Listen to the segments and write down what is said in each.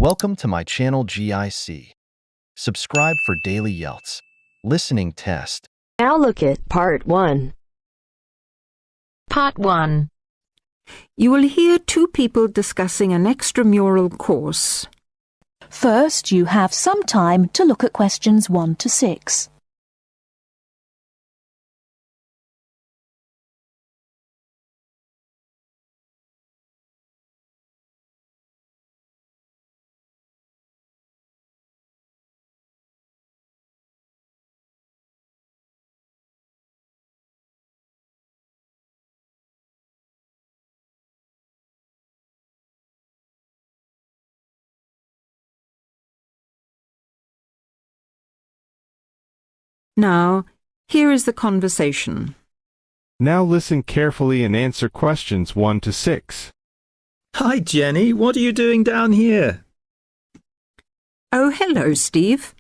Welcome to my channel GIC. Subscribe for daily IELTS listening test. Now look at Part 1. Part 1. You will hear two people discussing an extramural course. First, you have some time to look at questions 1 to 6. Now, here is the conversation. Now listen carefully and answer questions 1 to 6. Hi, Jenny. What are you doing down here? Oh, hello, Steve.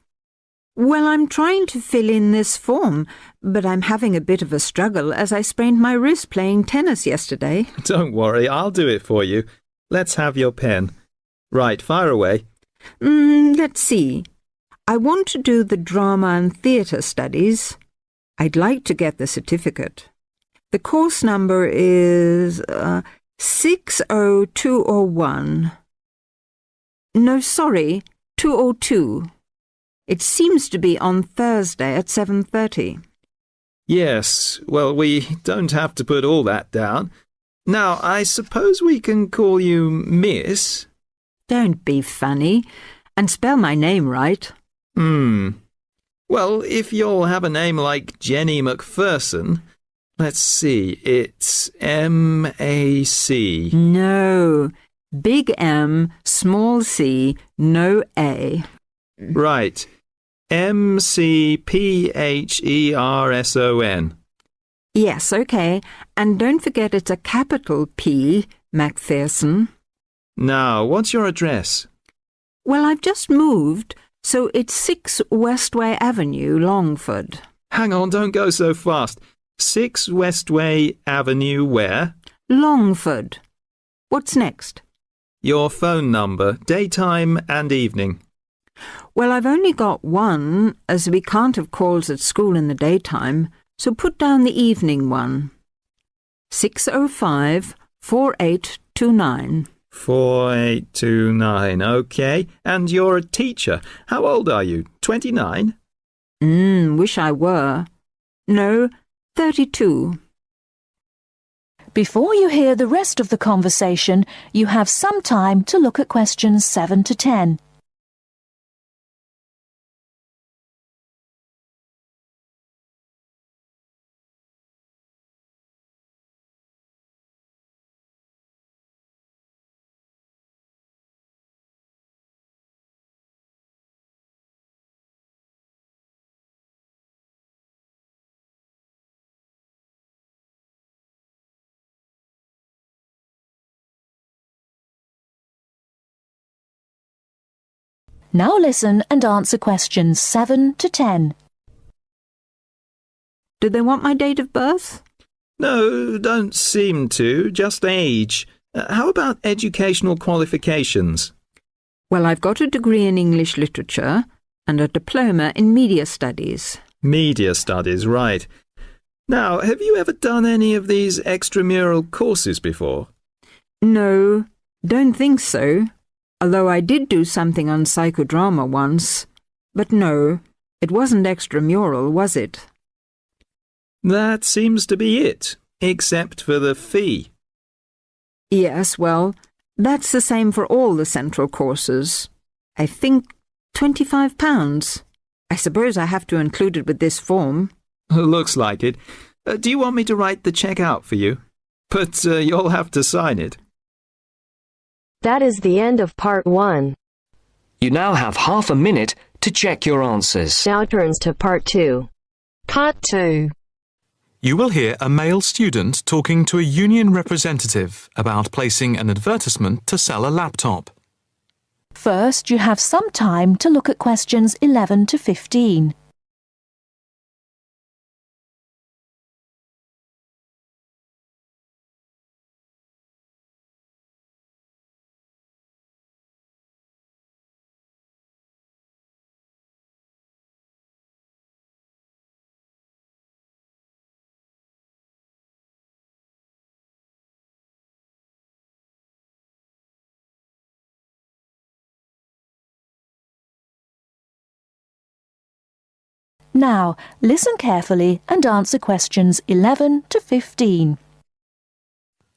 Well, I'm trying to fill in this form, but I'm having a bit of a struggle as I sprained my wrist playing tennis yesterday. Don't worry, I'll do it for you. Let's have your pen. Right, fire away. Let's see. I want to do the drama and theatre studies. I'd like to get the certificate. The course number is 60201. No, sorry, 202. It seems to be on Thursday at 7:30. Yes, well, we don't have to put all that down. Now, I suppose we can call you Miss? Don't be funny, and spell my name right. Well, if you'll have a name like Jenny McPherson, let's see, it's M-A-C. No, big M, small c, no A. Right, M-C-P-H-E-R-S-O-N. Yes, okay, and don't forget it's a capital P, McPherson. Now, what's your address? Well, I've just moved, so it's 6 Westway Avenue, Longford. Hang on, don't go so fast. 6 Westway Avenue where? Longford. What's next? Your phone number, daytime and evening. Well, I've only got one, as we can't have calls at school in the daytime, so put down the evening one. 605-4829. 4829, OK. And you're a teacher. How old are you? 29? Wish I were. No, 32. Before you hear the rest of the conversation, you have some time to look at questions 7 to 10. Now listen and answer questions 7 to 10. Do they want my date of birth? No, don't seem to. Just age. How about educational qualifications? Well, I've got a degree in English literature and a diploma in media studies. Media studies, right. Now, have you ever done any of these extramural courses before? No, don't think so. Although I did do something on psychodrama once. But no, it wasn't extramural, was it? That seems to be it, except for the fee. Yes, well, that's the same for all the central courses. I think £25. I suppose I have to include it with this form. Looks like it. Do you want me to write the cheque out for you? But you'll have to sign it. That is the end of Part 1. You now have half a minute to check your answers. Now turns to Part 2. Part 2. You will hear a male student talking to a union representative about placing an advertisement to sell a laptop. First, you have some time to look at questions 11 to 15. Now, listen carefully and answer questions 11 to 15.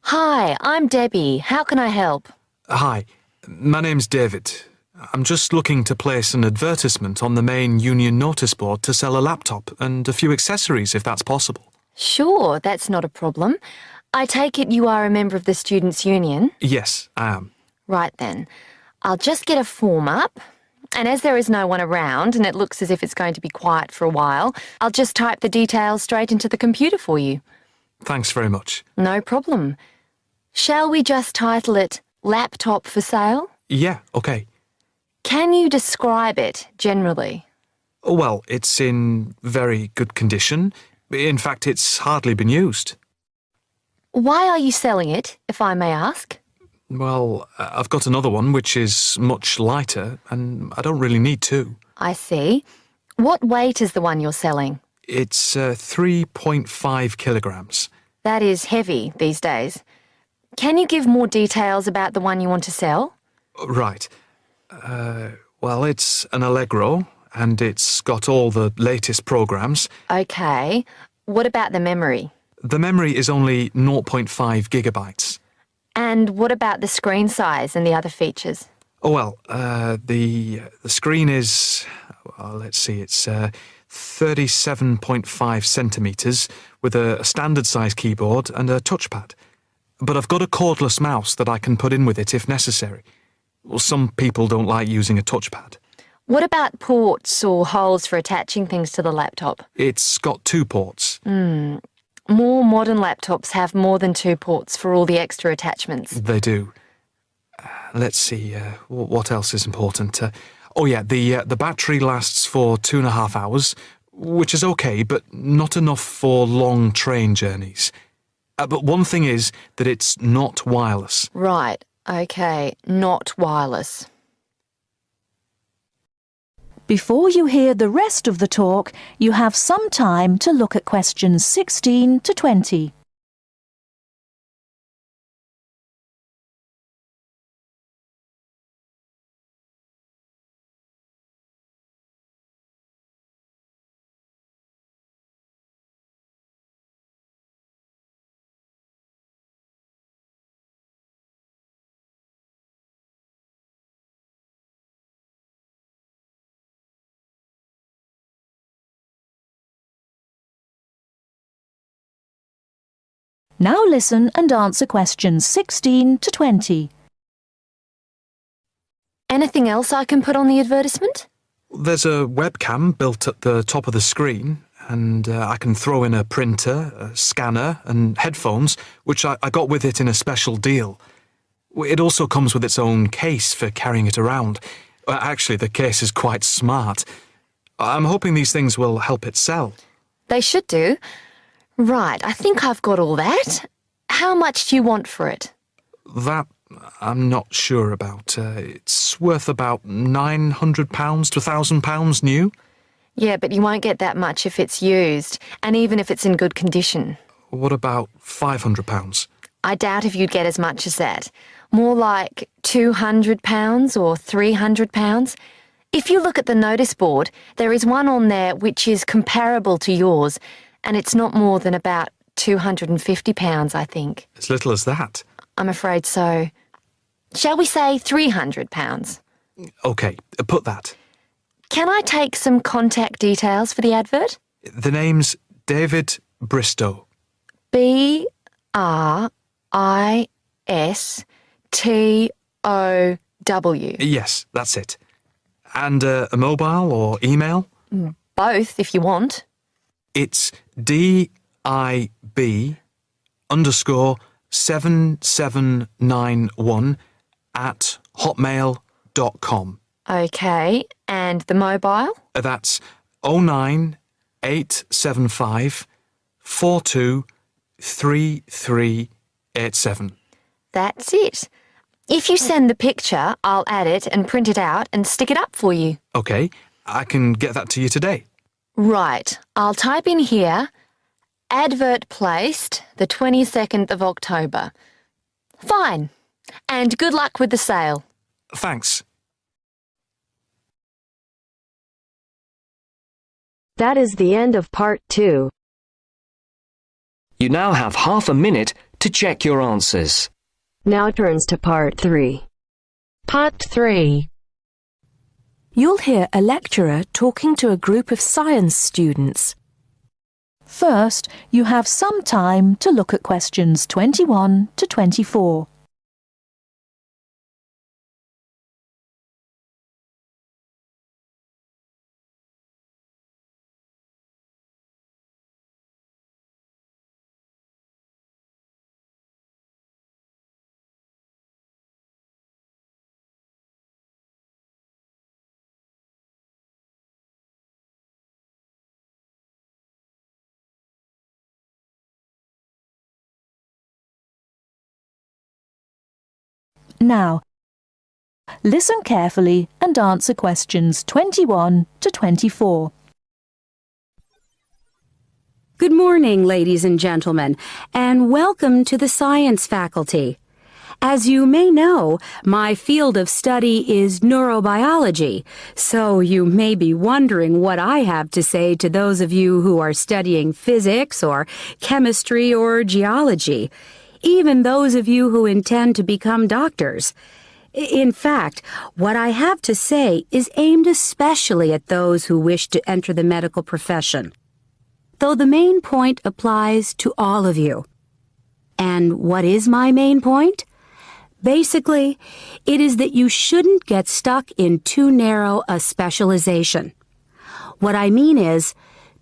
Hi, I'm Debbie. How can I help? Hi, my name's David. I'm just looking to place an advertisement on the main union notice board to sell a laptop and a few accessories if that's possible. Sure, that's not a problem. I take it you are a member of the Students' Union? Yes, I am. Right then. I'll just get a form up. And as there is no one around and it looks as if it's going to be quiet for a while, I'll just type the details straight into the computer for you. Thanks very much. No problem. Shall we just title it Laptop for Sale? Yeah, okay. Can you describe it generally? Well, it's in very good condition. In fact, it's hardly been used. Why are you selling it, if I may ask? Well, I've got another one which is much lighter, and I don't really need two. I see. What weight is the one you're selling? It's 3.5 kilograms. That is heavy these days. Can you give more details about the one you want to sell? Right. Well, it's an Allegro, and it's got all the latest programs. Okay. What about the memory? The memory is only 0.5 gigabytes. And what about the screen size and the other features? Oh, well, the screen is, well, let's see, it's 37.5 centimetres with a standard size keyboard and a touchpad. But I've got a cordless mouse that I can put in with it if necessary. Well, some people don't like using a touchpad. What about ports or holes for attaching things to the laptop? It's got 2 ports. More modern laptops have more than 2 ports for all the extra attachments. They do. Let's see, what else is important? The battery lasts for 2.5 hours, which is okay, but not enough for long train journeys. But one thing is that it's not wireless. Right, okay, not wireless. Before you hear the rest of the talk, you have some time to look at questions 16 to 20. Now listen and answer questions 16 to 20. Anything else I can put on the advertisement? There's a webcam built at the top of the screen, and I can throw in a printer, a scanner, and headphones, which I got with it in a special deal. It also comes with its own case for carrying it around. Actually, the case is quite smart. I'm hoping these things will help it sell. They should do. Right, I think I've got all that. How much do you want for it? That I'm not sure about. It's worth about £900 to £1,000 new. Yeah, but you won't get that much if it's used, and even if it's in good condition. What about £500? I doubt if you'd get as much as that. More like £200 or £300. If you look at the notice board, there is one on there which is comparable to yours, and it's not more than about £250, I think. As little as that? I'm afraid so. Shall we say £300? OK, put that. Can I take some contact details for the advert? The name's David Bristow. BRISTOW. Yes, that's it. And a mobile or email? Both, if you want. It's DIB_7791 @hotmail.com. OK, and the mobile? That's 09875 423387. That's it. If you send the picture, I'll add it and print it out and stick it up for you. OK, I can get that to you today. Right, I'll type in here, advert placed the 22nd of October. Fine. And good luck with the sale. Thanks. That is the end of part 2. You now have half a minute to check your answers. Now turns to part 3. Part 3. You'll hear a lecturer talking to a group of science students. First, you have some time to look at questions 21 to 24. Now, listen carefully and answer questions 21 to 24. Good morning, ladies and gentlemen, and welcome to the science faculty. As you may know, my field of study is neurobiology, so you may be wondering what I have to say to those of you who are studying physics or chemistry or geology, even those of you who intend to become doctors. In fact, what I have to say is aimed especially at those who wish to enter the medical profession, though the main point applies to all of you. And what is my main point? Basically, it is that you shouldn't get stuck in too narrow a specialization. What I mean is,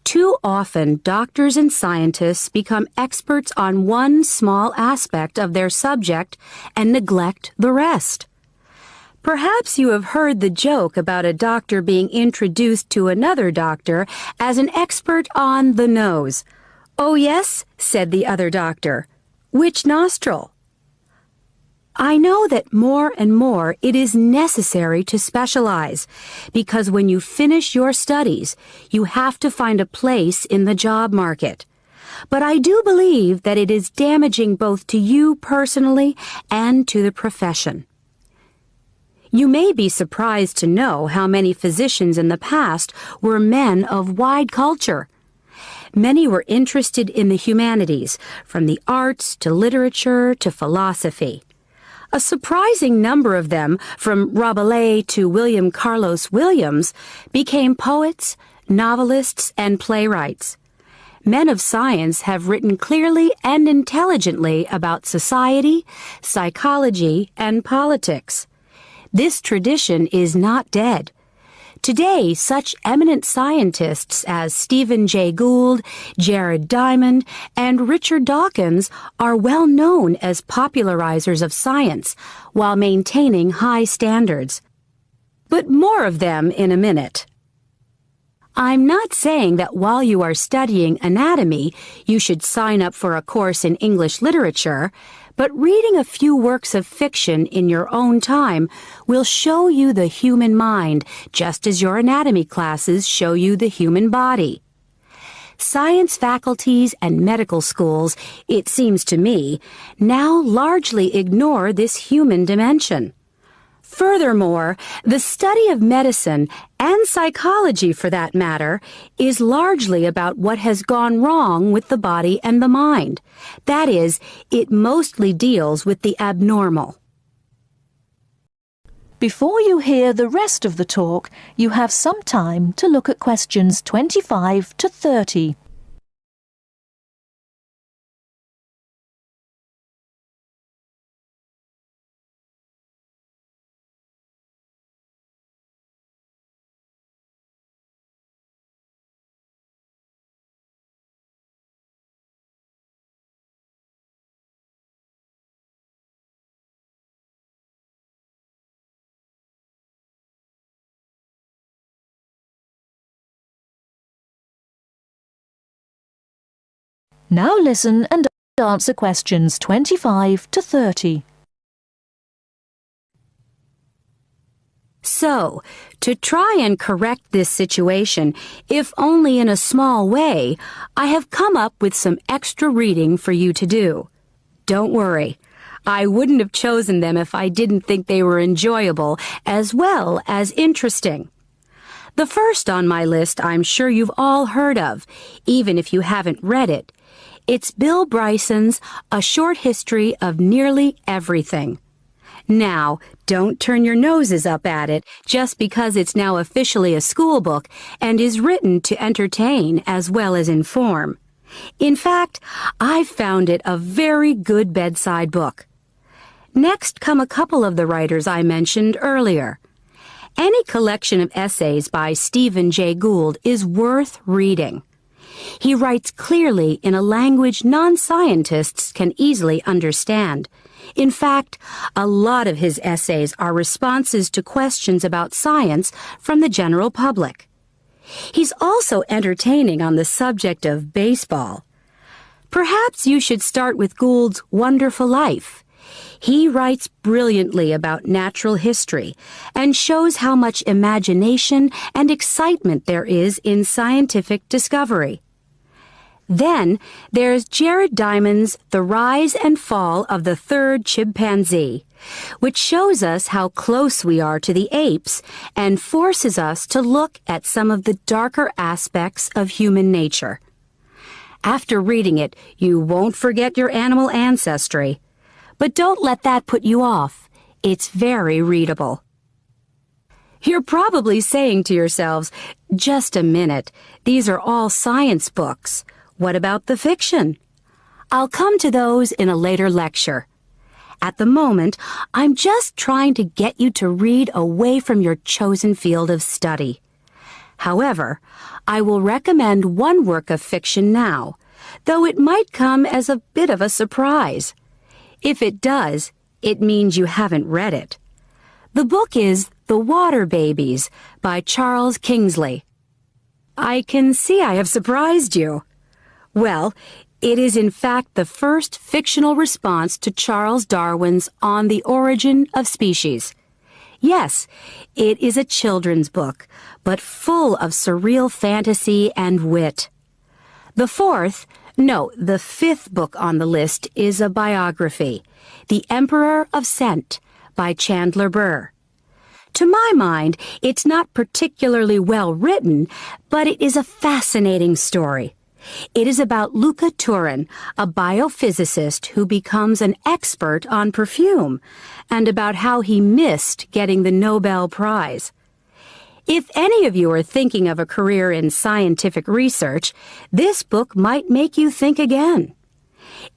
too often doctors and scientists become experts on one small aspect of their subject and neglect the rest. Perhaps you have heard the joke about a doctor being introduced to another doctor as an expert on the nose. "Oh yes," said the other doctor. "Which nostril?" I know that more and more it is necessary to specialize, because when you finish your studies, you have to find a place in the job market. But I do believe that it is damaging both to you personally and to the profession. You may be surprised to know how many physicians in the past were men of wide culture. Many were interested in the humanities, from the arts to literature to philosophy. A surprising number of them, from Rabelais to William Carlos Williams, became poets, novelists, and playwrights. Men of science have written clearly and intelligently about society, psychology, and politics. This tradition is not dead. Today, such eminent scientists as Stephen Jay Gould, Jared Diamond, and Richard Dawkins are well known as popularizers of science while maintaining high standards. But more of them in a minute. I'm not saying that while you are studying anatomy, you should sign up for a course in English literature, but reading a few works of fiction in your own time will show you the human mind, just as your anatomy classes show you the human body. Science faculties and medical schools, it seems to me, now largely ignore this human dimension. Furthermore, the study of medicine, and psychology for that matter, is largely about what has gone wrong with the body and the mind. That is, it mostly deals with the abnormal. Before you hear the rest of the talk, you have some time to look at questions 25 to 30. Now listen and answer questions 25 to 30. So, to try and correct this situation, if only in a small way, I have come up with some extra reading for you to do. Don't worry. I wouldn't have chosen them if I didn't think they were enjoyable as well as interesting. The first on my list I'm sure you've all heard of, even if you haven't read it. It's Bill Bryson's A Short History of Nearly Everything. Now, don't turn your noses up at it just because it's now officially a school book and is written to entertain as well as inform. In fact, I've found it a very good bedside book. Next come a couple of the writers I mentioned earlier. Any collection of essays by Stephen Jay Gould is worth reading. He writes clearly in a language non-scientists can easily understand. In fact, a lot of his essays are responses to questions about science from the general public. He's also entertaining on the subject of baseball. Perhaps you should start with Gould's Wonderful Life. He writes brilliantly about natural history and shows how much imagination and excitement there is in scientific discovery. Then there's Jared Diamond's The Rise and Fall of the Third Chimpanzee, which shows us how close we are to the apes and forces us to look at some of the darker aspects of human nature. After reading it, you won't forget your animal ancestry. But don't let that put you off. It's very readable. You're probably saying to yourselves, just a minute, these are all science books. What about the fiction? I'll come to those in a later lecture. At the moment, I'm just trying to get you to read away from your chosen field of study. However, I will recommend one work of fiction now, though it might come as a bit of a surprise. If it does, it means you haven't read it. The book is The Water Babies by Charles Kingsley. I can see I have surprised you. Well, it is in fact the first fictional response to Charles Darwin's On the Origin of Species. Yes, it is a children's book, but full of surreal fantasy and wit. The fifth book on the list is a biography, The Emperor of Scent by Chandler Burr. To my mind, it's not particularly well written, but it is a fascinating story. It is about Luca Turin, a biophysicist who becomes an expert on perfume, and about how he missed getting the Nobel Prize. If any of you are thinking of a career in scientific research, this book might make you think again.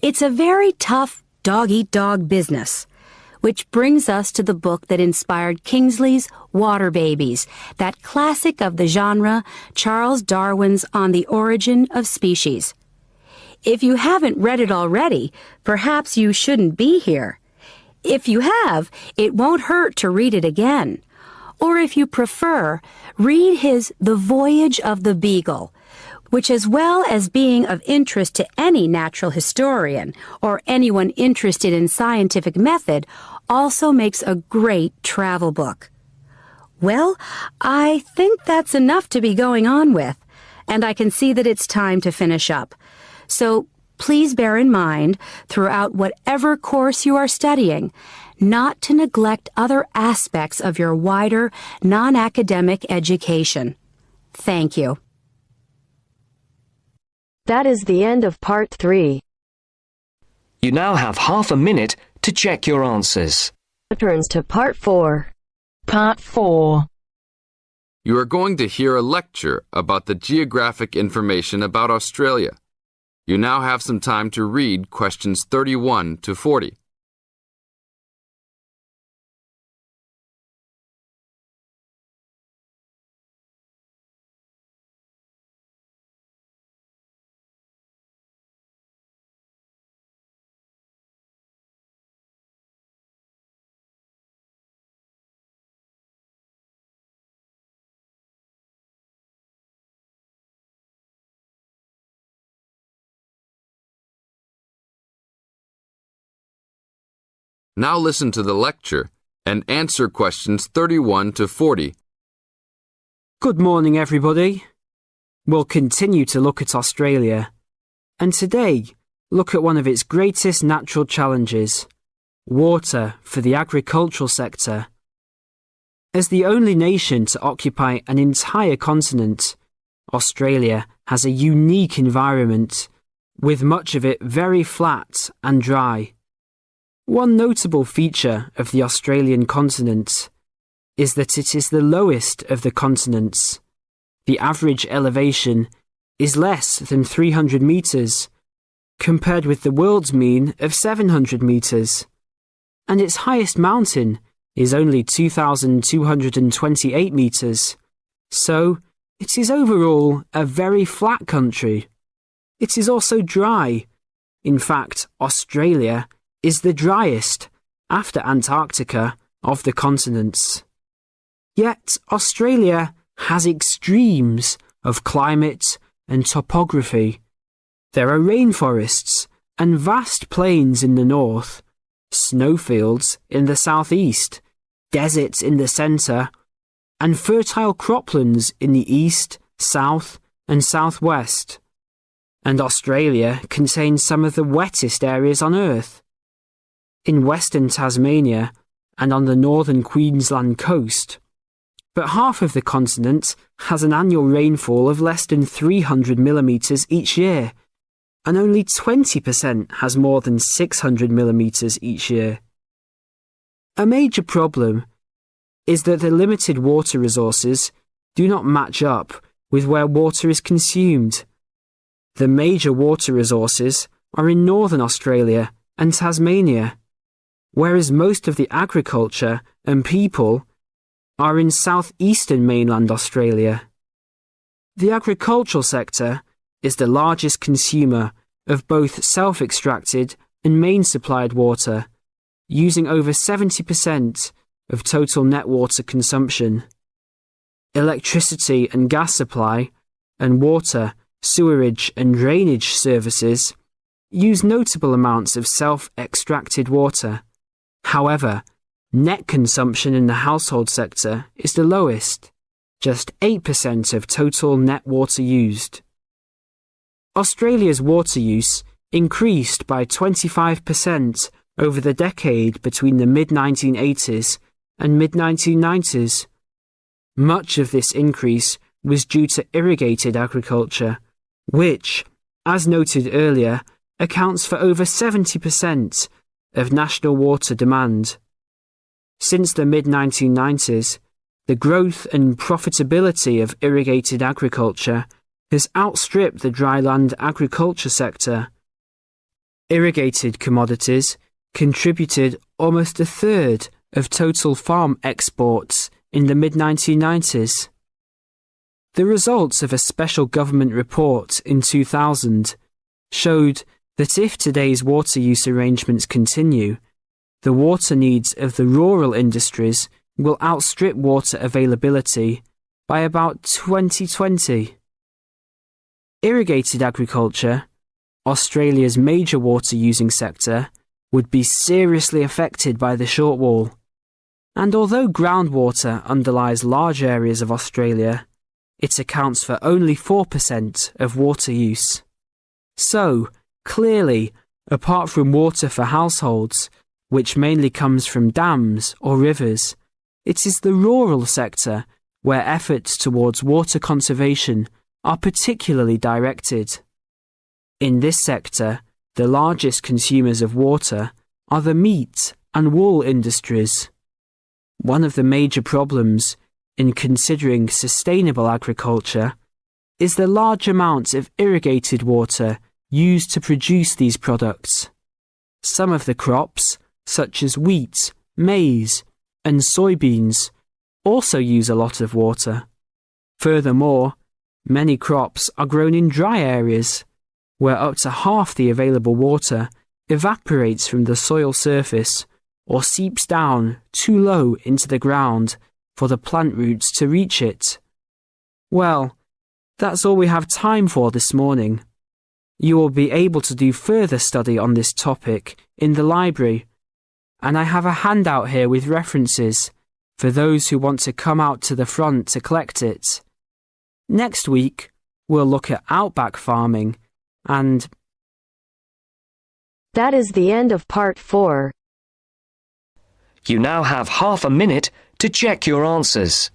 It's a very tough dog-eat-dog business, which brings us to the book that inspired Kingsley's Water Babies, that classic of the genre, Charles Darwin's On the Origin of Species. If you haven't read it already, perhaps you shouldn't be here. If you have, it won't hurt to read it again. Or if you prefer, read his The Voyage of the Beagle, which, as well as being of interest to any natural historian or anyone interested in scientific method, also makes a great travel book. Well, I think that's enough to be going on with, and I can see that it's time to finish up. So please bear in mind, throughout whatever course you are studying, not to neglect other aspects of your wider, non-academic education. Thank you. That is the end of part 3. You now have half a minute to check your answers. Turns to part 4. Part 4. You are going to hear a lecture about the geographic information about Australia. You now have some time to read questions 31 to 40. Now listen to the lecture and answer questions 31 to 40. Good morning, everybody. We'll continue to look at Australia, and today look at one of its greatest natural challenges, water for the agricultural sector. As the only nation to occupy an entire continent, Australia has a unique environment, with much of it very flat and dry. One notable feature of the Australian continent is that it is the lowest of the continents. The average elevation is less than 300 metres, compared with the world's mean of 700 metres, and its highest mountain is only 2,228 metres, so it is overall a very flat country. It is also dry. In fact, Australia is the driest, after Antarctica, of the continents. Yet Australia has extremes of climate and topography. There are rainforests and vast plains in the north, snowfields in the southeast, deserts in the centre, and fertile croplands in the east, south, and southwest. And Australia contains some of the wettest areas on Earth. In western Tasmania and on the northern Queensland coast. But half of the continent has an annual rainfall of less than 300 millimetres each year, and only 20% has more than 600 millimetres each year. A major problem is that the limited water resources do not match up with where water is consumed. The major water resources are in northern Australia and Tasmania, whereas most of the agriculture and people are in southeastern mainland Australia. The agricultural sector is the largest consumer of both self-extracted and main-supplied water, using over 70% of total net water consumption. Electricity and gas supply, and water, sewerage and drainage services use notable amounts of self-extracted water. However, net consumption in the household sector is the lowest, just 8% of total net water used. Australia's water use increased by 25% over the decade between the mid-1980s and mid-1990s. Much of this increase was due to irrigated agriculture, which, as noted earlier, accounts for over 70% of national water demand. Since the mid-1990s, the growth and profitability of irrigated agriculture has outstripped the dryland agriculture sector. Irrigated commodities contributed almost a third of total farm exports in the mid-1990s. The results of a special government report in 2000 showed that if today's water use arrangements continue, the water needs of the rural industries will outstrip water availability by about 2020. Irrigated agriculture, Australia's major water-using sector, would be seriously affected by the shortfall. And although groundwater underlies large areas of Australia, it accounts for only 4% of water use. So, clearly, apart from water for households, which mainly comes from dams or rivers, it is the rural sector where efforts towards water conservation are particularly directed. In this sector, the largest consumers of water are the meat and wool industries. One of the major problems in considering sustainable agriculture is the large amounts of irrigated water used to produce these products. Some of the crops, such as wheat, maize, and soybeans, also use a lot of water. Furthermore, many crops are grown in dry areas, where up to half the available water evaporates from the soil surface or seeps down too low into the ground for the plant roots to reach it. Well, that's all we have time for this morning. You will be able to do further study on this topic in the library, and I have a handout here with references for those who want to come out to the front to collect it. Next week, we'll look at outback farming and... That is the end of part 4. You now have half a minute to check your answers.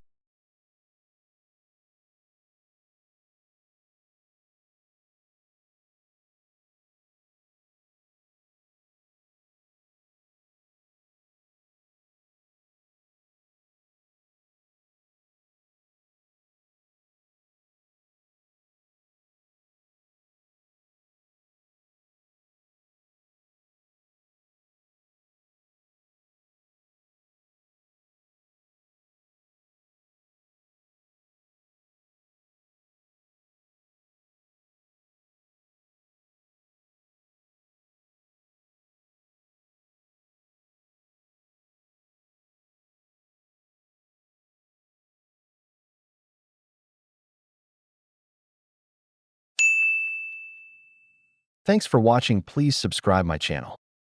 Thanks for watching. Please subscribe my channel.